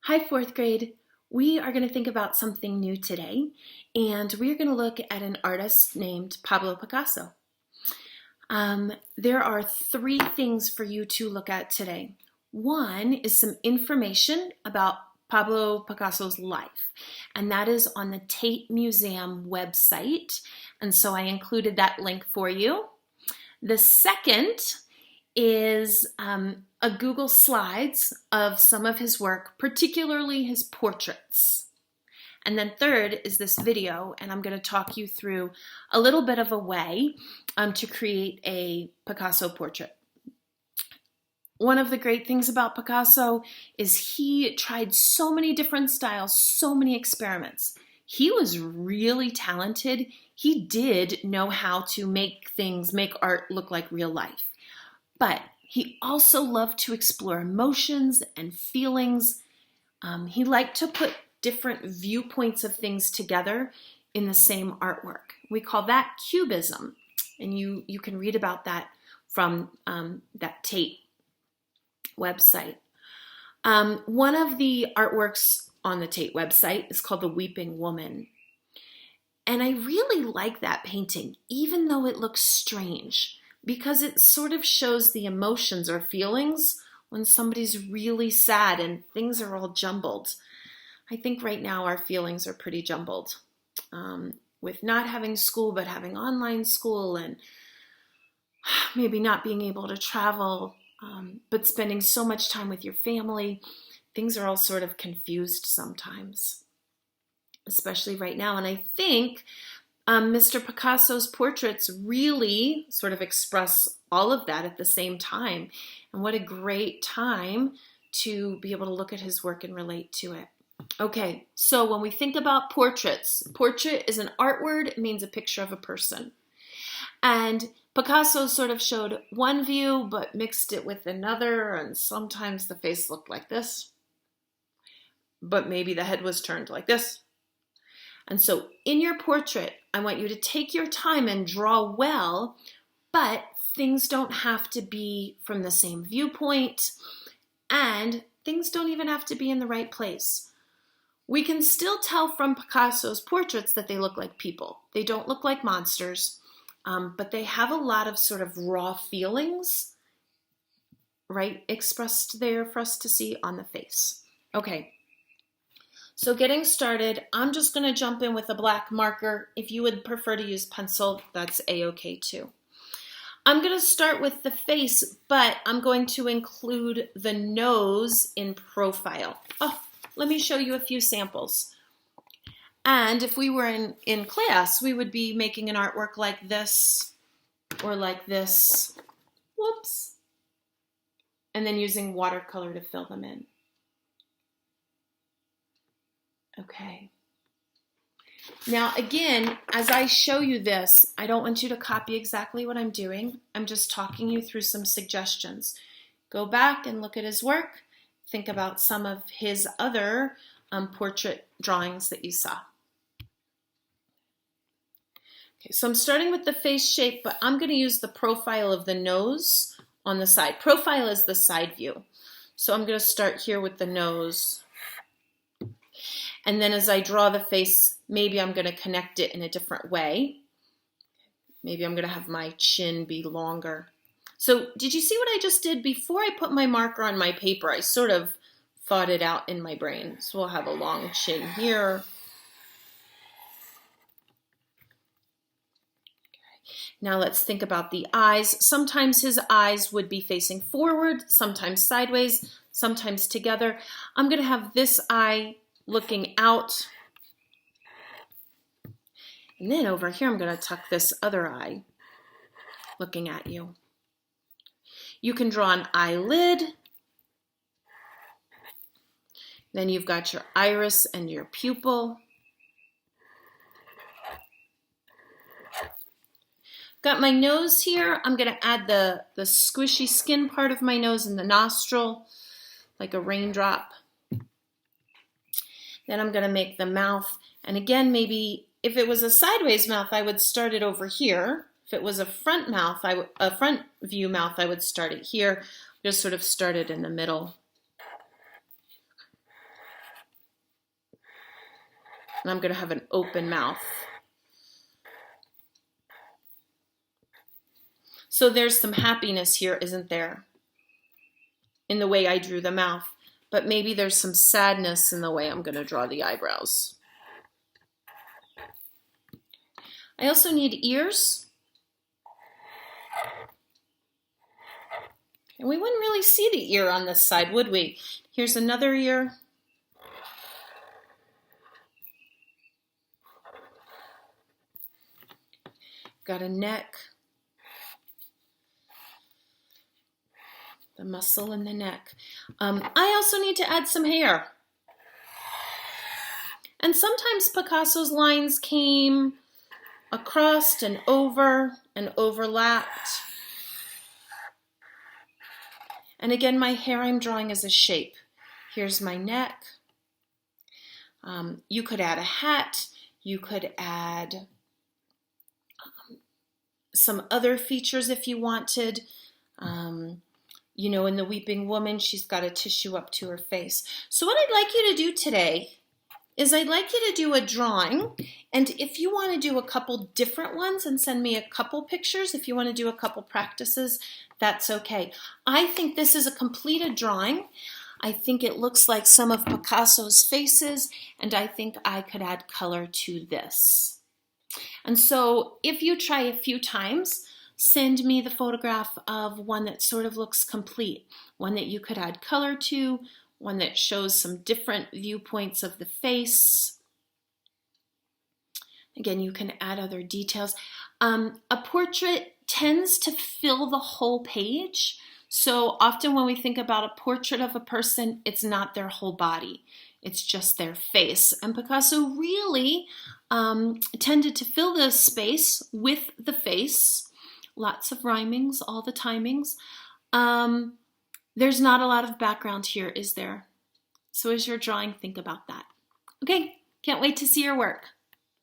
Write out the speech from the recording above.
Hi, fourth grade. We are going to think about something new today, and we are going to look at an artist named Pablo Picasso. There are three things for you to look at today. One is some information about Pablo Picasso's life, and that is on the Tate Museum website, and so I included that link for you. The second is a Google Slides of some of his work, particularly his portraits. And then third is this video, and I'm going to talk you through a little bit of a way to create a Picasso portrait. One of the great things about Picasso is he tried so many different styles, so many experiments. He was really talented. He did know how to make art look like real life. But he also loved to explore emotions and feelings. He liked to put different viewpoints of things together in the same artwork. We call that cubism, and you can read about that from that Tate website. One of the artworks on the Tate website is called The Weeping Woman. And I really like that painting, even though it looks strange, because it sort of shows the emotions or feelings when somebody's really sad and things are all jumbled. I think right now our feelings are pretty jumbled with not having school but having online school, and maybe not being able to travel but spending so much time with your family. Things are all sort of confused sometimes, especially right now. And I think Mr. Picasso's portraits really sort of express all of that at the same time. And what a great time to be able to look at his work and relate to it. Okay, so when we think about portraits, portrait is an art word. It means a picture of a person. And Picasso sort of showed one view, but mixed it with another. And sometimes the face looked like this, but maybe the head was turned like this. And so in your portrait, I want you to take your time and draw well, but things don't have to be from the same viewpoint, and things don't even have to be in the right place. We can still tell from Picasso's portraits that they look like people. They don't look like monsters, but they have a lot of sort of raw feelings, right, expressed there for us to see on the face. Okay. So getting started, I'm just going to jump in with a black marker. If you would prefer to use pencil, that's a-okay too. I'm going to start with the face, but I'm going to include the nose in profile. Oh, let me show you a few samples. And if we were in class, we would be making an artwork like this or like this. Whoops. And then using watercolor to fill them in. Okay. Now again, as I show you this, I don't want you to copy exactly what I'm doing. I'm just talking you through some suggestions. Go back and look at his work. Think about some of his other portrait drawings that you saw. Okay, so I'm starting with the face shape, but I'm going to use the profile of the nose on the side. Profile is the side view. So I'm going to start here with the nose. And then as I draw the face, maybe I'm going to connect it in a different way. Maybe I'm going to have my chin be longer. So did you see what I just did? Before I put my marker on my paper, I sort of thought it out in my brain. So we'll have a long chin here. Now let's think about the eyes. Sometimes his eyes would be facing forward, sometimes sideways, sometimes together. I'm going to have this eye looking out. And then over here, I'm going to tuck this other eye looking at you. You can draw an eyelid. Then you've got your iris and your pupil. Got my nose here. I'm going to add the squishy skin part of my nose and the nostril, like a raindrop. Then I'm going to make the mouth. And again, maybe if it was a sideways mouth, I would start it over here. If it was a front mouth, a front view mouth, I would start it here. Just sort of start it in the middle. And I'm going to have an open mouth. So there's some happiness here, isn't there? In the way I drew the mouth. But maybe there's some sadness in the way I'm going to draw the eyebrows. I also need ears. And we wouldn't really see the ear on this side, would we? Here's another ear. Got a neck. The muscle in the neck. I also need to add some hair. And sometimes Picasso's lines came across and over and overlapped. And again, my hair I'm drawing as a shape. Here's my neck. You could add a hat. You could add some other features if you wanted. You know, in the Weeping Woman, she's got a tissue up to her face. So what I'd like you to do today is I'd like you to do a drawing. And if you want to do a couple different ones and send me a couple pictures, if you want to do a couple practices, that's okay. I think this is a completed drawing. I think it looks like some of Picasso's faces, and I think I could add color to this. And so if you try a few times, send me the photograph of one that sort of looks complete, one that you could add color to, one that shows some different viewpoints of the face. Again, you can add other details. A portrait tends to fill the whole page. So often when we think about a portrait of a person, it's not their whole body. It's just their face. And Picasso really tended to fill the space with the face. Lots of rhymings, all the timings. There's not a lot of background here, is there? So as you're drawing, think about that. Okay, can't wait to see your work.